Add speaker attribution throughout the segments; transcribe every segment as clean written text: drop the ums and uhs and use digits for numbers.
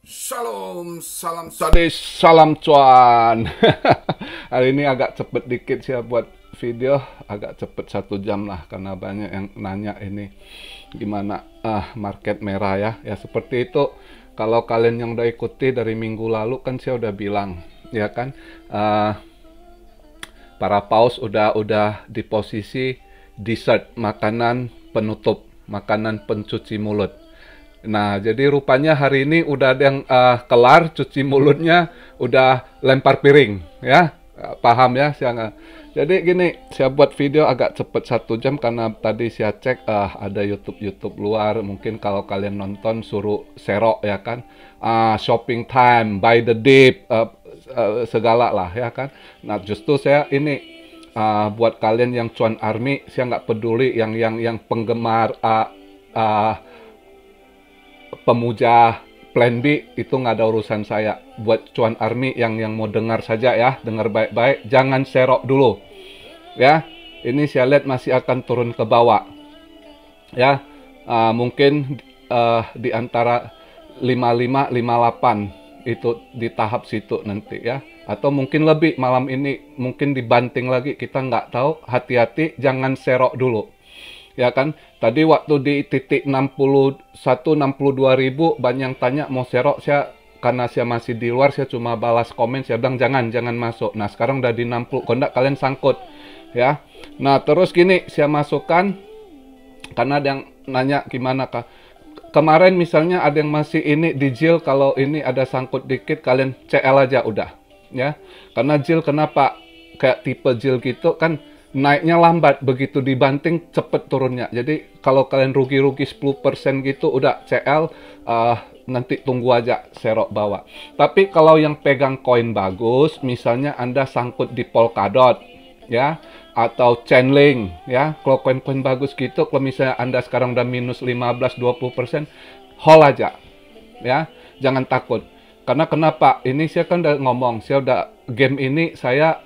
Speaker 1: Shalom, salam sadis, salam cuan. Hari ini agak cepet dikit sih ya buat video, agak cepet 1 jam lah karena banyak yang nanya ini gimana market merah ya. Ya seperti itu. Kalau kalian yang udah ikuti dari minggu lalu kan saya udah bilang ya kan, para paus udah di posisi dessert, makanan penutup, makanan pencuci mulut. Nah, jadi rupanya hari ini udah ada yang kelar cuci mulutnya, udah lempar piring, ya. Paham ya, saya nggak. Jadi gini, saya buat video agak cepet 1 jam karena tadi saya cek ada YouTube luar. Mungkin kalau kalian nonton suruh serok ya kan, shopping time, buy the dip, segala lah ya kan. Nah, justru saya ini buat kalian yang cuan army, saya nggak peduli yang penggemar pemuja plan B itu nggak ada urusan saya. Buat cuan army yang mau dengar saja ya, dengar baik-baik, jangan serok dulu ya. Ini saya lihat masih akan turun ke bawah ya. Mungkin di antara 55 58 itu di tahap situ nanti ya, atau mungkin lebih malam ini, mungkin dibanting lagi, kita nggak tahu. Hati-hati, jangan serok dulu ya kan. Tadi waktu di titik 61 ribu banyak yang tanya mau serok. Saya karena saya masih di luar, saya cuma balas komen, saya bilang jangan masuk. Nah sekarang udah di 60, kalau enggak kalian sangkut ya. Nah terus gini, saya masukkan karena ada yang nanya gimana kah kemarin, misalnya ada yang masih ini di jil, kalau ini ada sangkut dikit kalian CL aja udah ya. Karena jil kenapa kayak tipe jil gitu kan, naiknya lambat, begitu dibanting cepet turunnya. Jadi kalau kalian rugi 10% gitu udah CL, nanti tunggu aja serok bawah. Tapi kalau yang pegang koin bagus, misalnya Anda sangkut di Polkadot ya, atau Chainlink ya, kalau koin-koin bagus gitu, kalau misalnya Anda sekarang udah minus 15-20%, hold aja ya, jangan takut. Karena kenapa? Ini saya kan udah ngomong, saya udah game ini saya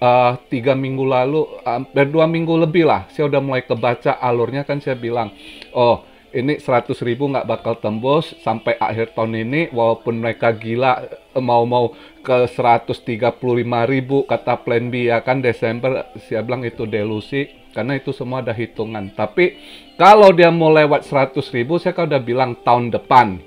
Speaker 1: 3 minggu lalu, hampir 2 minggu lebih lah, saya udah mulai kebaca alurnya. Kan saya bilang, oh ini 100 ribu nggak bakal tembus sampai akhir tahun ini, walaupun mereka gila mau ke 135 ribu kata plan B ya kan, Desember. Saya bilang itu delusi, karena itu semua ada hitungan. Tapi kalau dia mau lewat 100 ribu, saya kan udah bilang tahun depan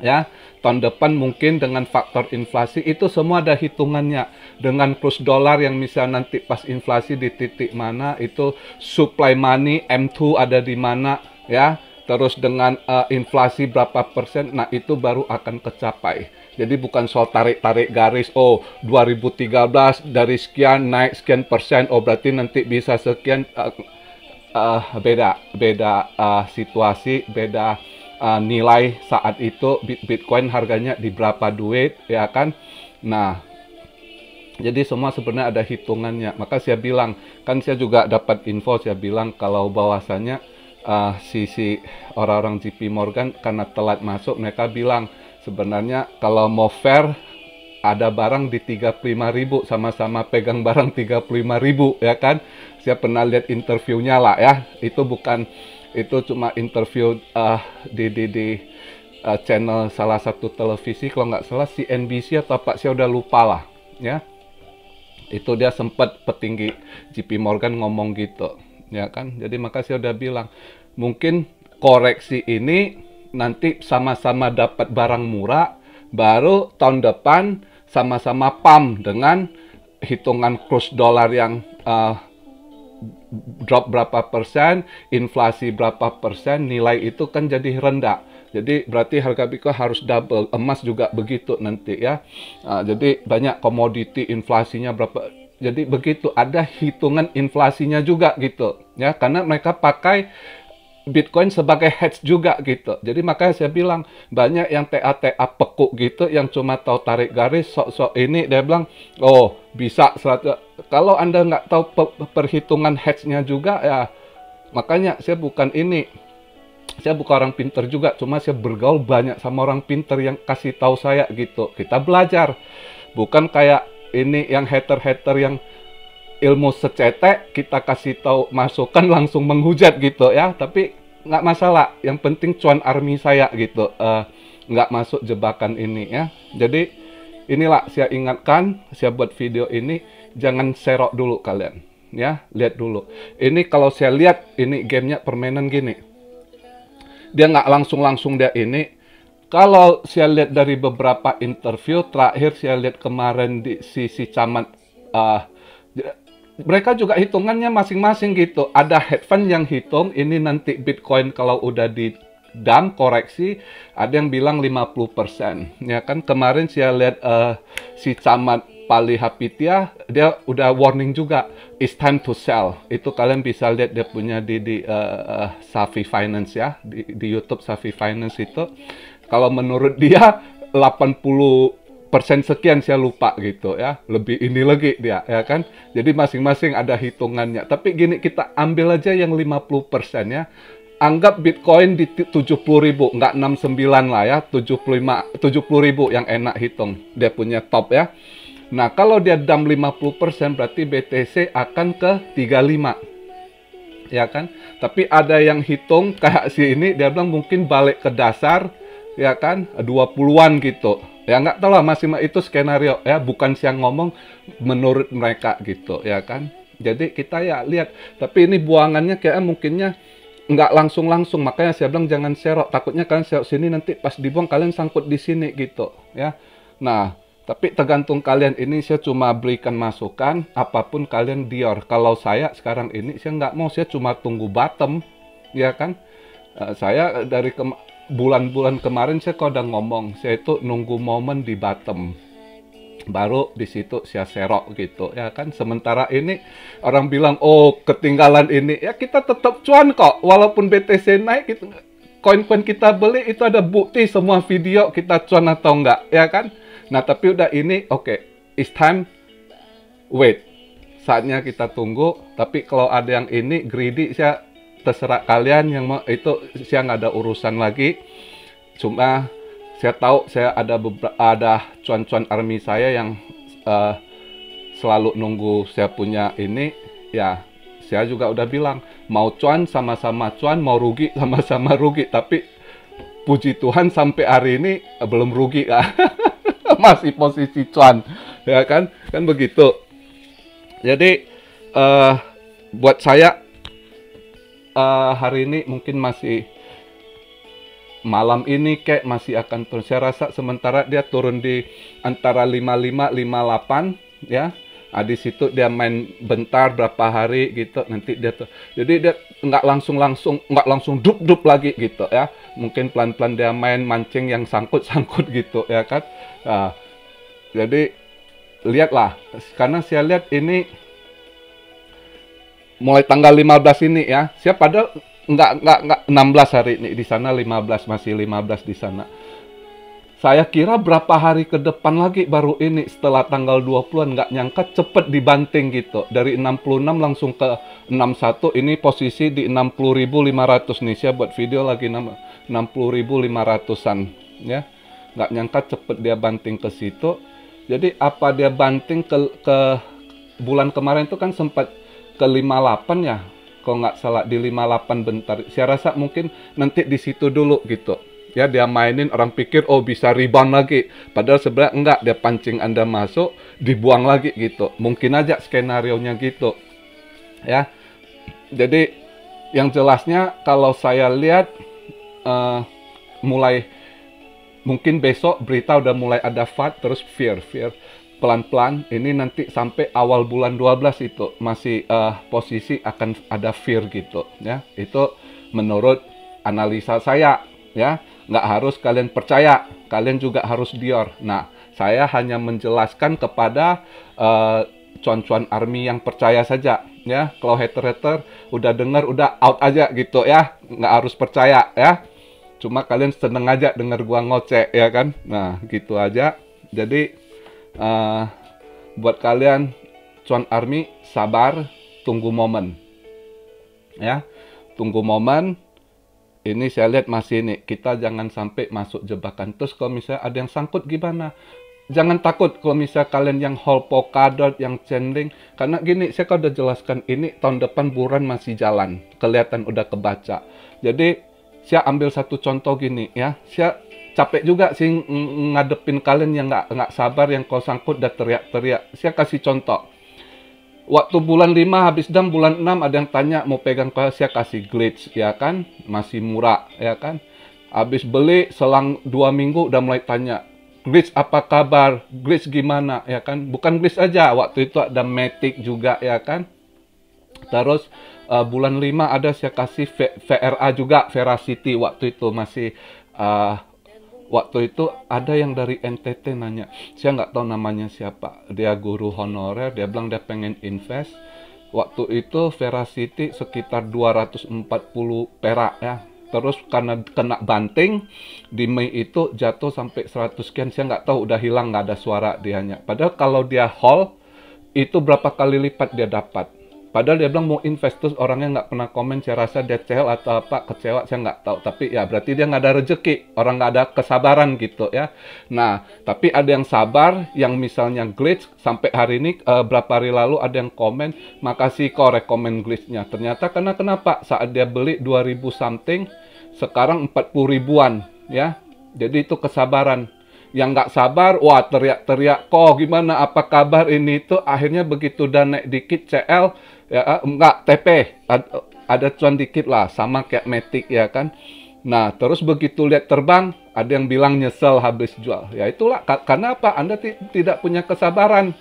Speaker 1: ya, tahun depan mungkin dengan faktor inflasi itu semua ada hitungannya, dengan kurs dolar yang misalnya nanti pas inflasi di titik mana, itu supply money M2 ada di mana ya, terus dengan inflasi berapa persen, nah itu baru akan kecapai. Jadi bukan soal tarik-tarik garis, oh 2013 dari sekian naik sekian persen, oh berarti nanti bisa sekian. Beda situasi, beda nilai saat itu. Bitcoin harganya di berapa duit ya kan. Nah jadi semua sebenarnya ada hitungannya. Maka saya bilang, kan saya juga dapat info, saya bilang kalau bahwasannya sisi orang-orang JP Morgan karena telat masuk, mereka bilang sebenarnya kalau mau fair, ada barang di 35 ribu, sama-sama pegang barang 35 ribu ya kan. Saya pernah lihat interviewnya lah ya, itu bukan, itu cuma interview di channel salah satu televisi, kalau nggak salah CNBC atau apa, saya udah lupa lah ya. Itu dia sempat petinggi JP Morgan ngomong gitu ya kan. Jadi makanya saya udah bilang, mungkin koreksi ini nanti sama-sama dapat barang murah, baru tahun depan sama-sama pump dengan hitungan kurs dolar yang drop berapa persen, inflasi berapa persen, nilai itu kan jadi rendah. Jadi berarti harga Bitcoin harus double, emas juga begitu nanti ya. Jadi banyak komoditi inflasinya berapa. Jadi begitu, ada hitungan inflasinya juga gitu ya, karena mereka pakai Bitcoin sebagai hedge juga gitu. Jadi makanya saya bilang, banyak yang TA pekuk gitu, yang cuma tahu tarik garis, sok-sok ini, dia bilang, oh bisa 100. Kalau Anda nggak tahu perhitungan hedge-nya juga ya, makanya saya bukan ini, saya bukan orang pinter juga, cuma saya bergaul banyak sama orang pinter yang kasih tahu saya gitu. Kita belajar, bukan kayak ini yang hater-hater yang ilmu secetek, kita kasih tahu masukan langsung menghujat gitu ya. Tapi nggak masalah, yang penting cuan army saya gitu. nggak masuk jebakan ini ya. Jadi inilah saya ingatkan, saya buat video ini, jangan serok dulu kalian ya, lihat dulu. Ini kalau saya lihat ini gamenya permainan gini, dia nggak langsung dia ini. Kalau saya lihat dari beberapa interview terakhir, saya lihat kemarin di si camat, mereka juga hitungannya masing-masing gitu. Ada hedge fund yang hitung ini nanti Bitcoin kalau udah di dump koreksi, ada yang bilang 50%. Ya kan kemarin saya lihat si camat Pali Hapitya, dia udah warning juga, it's time to sell. Itu kalian bisa lihat dia punya di Safi Finance ya, di YouTube Safi Finance itu. Kalau menurut dia 80% sekian, saya lupa gitu ya. Lebih ini lagi dia ya kan. Jadi masing-masing ada hitungannya. Tapi gini, kita ambil aja yang 50% ya. Anggap Bitcoin di 70.000, nggak 69 lah ya, 70.000 yang enak hitung. Dia punya top ya. Nah, kalau dia dump 50% berarti BTC akan ke 35. Ya kan? Tapi ada yang hitung kayak si ini, dia bilang mungkin balik ke dasar ya kan 20-an gitu ya, nggak tahu lah, masih itu skenario ya, bukan siang ngomong, menurut mereka gitu ya kan. Jadi kita ya lihat, tapi ini buangannya kayak mungkinnya nggak langsung, makanya saya bilang jangan serok, takutnya kalian serok sini nanti pas dibuang kalian sangkut di sini gitu ya. Nah tapi tergantung kalian, ini saya cuma berikan masukan, apapun kalian dior. Kalau saya sekarang ini saya nggak mau, saya cuma tunggu bottom ya kan. Saya dari bulan-bulan kemarin saya udah ngomong, saya itu nunggu momen di bottom, baru di situ saya serok gitu ya kan. Sementara ini orang bilang oh ketinggalan ini ya, kita tetap cuan kok walaupun BTC naik gitu. Koin-koin kita beli itu ada bukti semua video kita cuan atau enggak ya kan. Nah tapi udah ini oke, it's time, wait, saatnya kita tunggu. Tapi kalau ada yang ini greedy, saya terserah kalian yang mau, itu saya nggak ada urusan lagi. Cuma saya tahu saya ada cuan-cuan army saya yang selalu nunggu saya punya ini ya. Saya juga udah bilang mau cuan sama-sama cuan, mau rugi sama-sama rugi. Tapi puji Tuhan sampai hari ini belum rugi ya. Masih posisi cuan ya kan begitu. Jadi buat saya hari ini mungkin masih malam ini kayak masih akan turun. Saya rasa sementara dia turun di antara 55 58 ya. Di situ dia main bentar berapa hari gitu, nanti dia tuh. Jadi dia nggak langsung dup lagi gitu ya. Mungkin pelan-pelan dia main mancing yang sangkut gitu ya kan. Jadi lihatlah, karena saya lihat ini mulai tanggal 15 ini ya, saya padahal nggak 16 hari ini, di sana 15, masih 15 di sana. Saya kira berapa hari ke depan lagi baru ini, setelah tanggal 20-an, nggak nyangka cepet dibanting gitu. Dari 66 langsung ke 61, ini posisi di 60.500 nih, saya buat video lagi 60.500-an ya. Nggak nyangka cepet dia banting ke situ. Jadi apa dia banting ke bulan kemarin itu kan sempat ke 58 ya, kalau nggak salah di 58 bentar. Saya rasa mungkin nanti di situ dulu gitu ya, dia mainin, orang pikir oh bisa rebound lagi, padahal sebenarnya enggak, dia pancing Anda masuk dibuang lagi gitu, mungkin aja skenario nya gitu ya. Jadi yang jelasnya kalau saya lihat mulai mungkin besok berita udah mulai ada FUD, terus fear pelan-pelan ini nanti sampai awal bulan 12 itu masih posisi akan ada fear gitu ya. Itu menurut analisa saya ya, nggak harus kalian percaya, kalian juga harus dior. Nah saya hanya menjelaskan kepada cuan-cuan army yang percaya saja ya. Kalau hater-hater udah dengar udah out aja gitu ya, nggak harus percaya ya. Cuma kalian seneng aja dengar gua ngoceh ya kan. Nah gitu aja. Jadi buat kalian cuan army, sabar, tunggu momen ya, tunggu momen. Ini saya lihat masih ini, kita jangan sampai masuk jebakan. Terus kalau misalnya ada yang sangkut gimana, jangan takut kalau misalnya kalian yang hold Polkadot, yang Chainlink, karena gini, saya udah jelaskan, ini tahun depan bulan masih jalan, kelihatan udah kebaca. Jadi saya ambil satu contoh gini ya, saya capek juga sih ngadepin kalian yang nggak sabar, yang kalau sangkut udah teriak-teriak. Saya kasih contoh. Waktu bulan 5 habis dam, bulan 6 ada yang tanya mau pegang ke saya, kasih glitch, ya kan? Masih murah, ya kan? Habis beli selang 2 minggu udah mulai tanya, glitch apa kabar? Glitch gimana, ya kan? Bukan glitch aja, waktu itu ada Matic juga, ya kan? Terus bulan 5 ada saya kasih VRA juga, Veracity. Waktu itu masih waktu itu ada yang dari NTT nanya, saya nggak tahu namanya siapa, dia guru honorer, dia bilang dia pengen invest. Waktu itu Veracity sekitar 240 perak ya. Terus karena kena banting di Mei itu jatuh sampai 100 sekian, saya nggak tahu, udah hilang, nggak ada suara dianya. Padahal kalau dia hold itu berapa kali lipat dia dapat. Padahal dia bilang mau invest, terus orangnya nggak pernah komen. Saya rasa dia cel atau apa, kecewa, saya nggak tahu. Tapi ya berarti dia nggak ada rezeki, orang nggak ada kesabaran gitu ya. Nah, tapi ada yang sabar, yang misalnya glitch sampai hari ini, berapa hari lalu ada yang komen, makasih kok rekomen glitchnya. Ternyata karena kenapa? Saat dia beli 2000 something, sekarang 40 ribuan ya. Jadi itu kesabaran. Yang nggak sabar, wah teriak-teriak, kok gimana, apa kabar ini itu, akhirnya begitu udah naik dikit CL, ya enggak TP, ada cuan dikit lah, sama kayak Matic ya kan. Nah, terus begitu lihat terbang, ada yang bilang nyesel habis jual. Ya itulah, karena apa? Anda tidak punya kesabaran.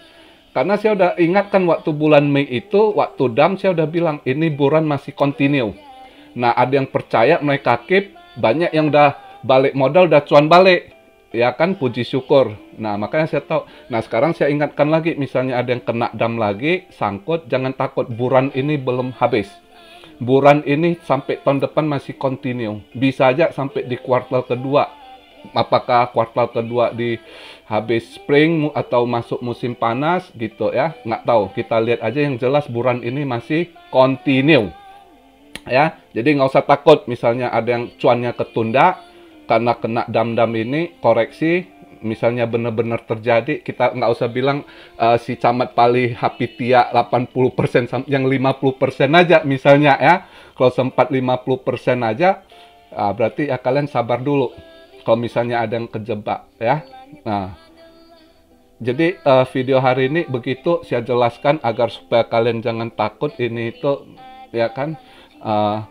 Speaker 1: Karena saya udah ingatkan waktu bulan Mei itu, waktu dam saya udah bilang, ini buruan masih continue. Nah, ada yang percaya, mereka keep, banyak yang udah balik modal, udah cuan balik. Ya kan, puji syukur. Nah, makanya saya tahu. Nah, sekarang saya ingatkan lagi, misalnya ada yang kena dam lagi, sangkut, jangan takut, buruan ini belum habis. Buruan ini sampai tahun depan masih continue. Bisa aja sampai di kuartal kedua. Apakah kuartal kedua di habis spring atau masuk musim panas gitu ya, nggak tahu. Kita lihat aja, yang jelas buruan ini masih continue. Ya, jadi nggak usah takut misalnya ada yang cuannya ketunda, karena kena dam-dam ini, koreksi, misalnya benar-benar terjadi, kita nggak usah bilang si Camat Pali Hapitia 80%, yang 50% aja misalnya ya. Kalau sempat 50% aja, berarti ya kalian sabar dulu. Kalau misalnya ada yang kejebak ya. Nah, jadi video hari ini begitu saya jelaskan agar supaya kalian jangan takut ini itu ya kan.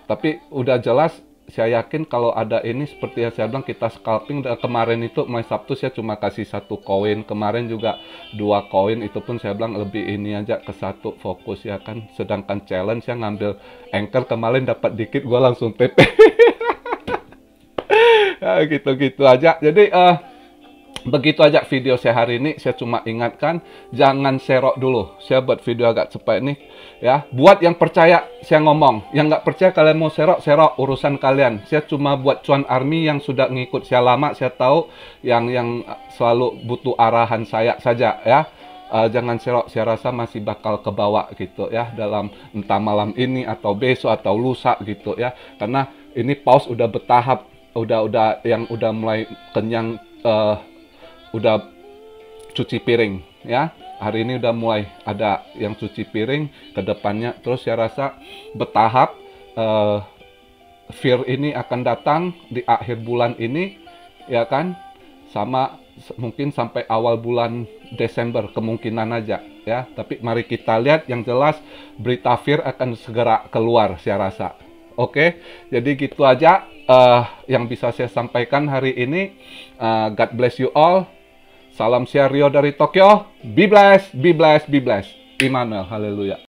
Speaker 1: Tapi udah jelas. Saya yakin kalau ada ini, seperti yang saya bilang, kita scalping. Kemarin itu mulai Sabtu saya cuma kasih 1 koin, kemarin juga 2 koin, itu pun saya bilang lebih ini aja ke 1 fokus ya kan. Sedangkan challenge saya ngambil anchor kemarin dapat dikit, gua langsung TP. Ya, gitu-gitu aja. Jadi begitu aja video saya hari ini. Saya cuma ingatkan, jangan serok dulu. Saya buat video agak cepat ini ya. Buat yang percaya saya ngomong, yang nggak percaya kalian mau serok, urusan kalian. Saya cuma buat cuan army yang sudah ngikut saya lama. Saya tahu yang selalu butuh arahan saya saja ya. Jangan serok, saya rasa masih bakal kebawa gitu ya, dalam entah malam ini atau besok atau lusa gitu ya. Karena ini pause udah bertahap, yang udah mulai kenyang, udah cuci piring ya. Hari ini udah mulai ada yang cuci piring ke depannya. Terus saya rasa bertahap, fear ini akan datang di akhir bulan ini ya kan, sama mungkin sampai awal bulan Desember kemungkinan aja ya. Tapi mari kita lihat, yang jelas berita fear akan segera keluar saya rasa. Oke, jadi gitu aja yang bisa saya sampaikan hari ini. God bless you all. Salam share Rio dari Tokyo. Be blessed, be blessed, be blessed. Immanuel, haleluya.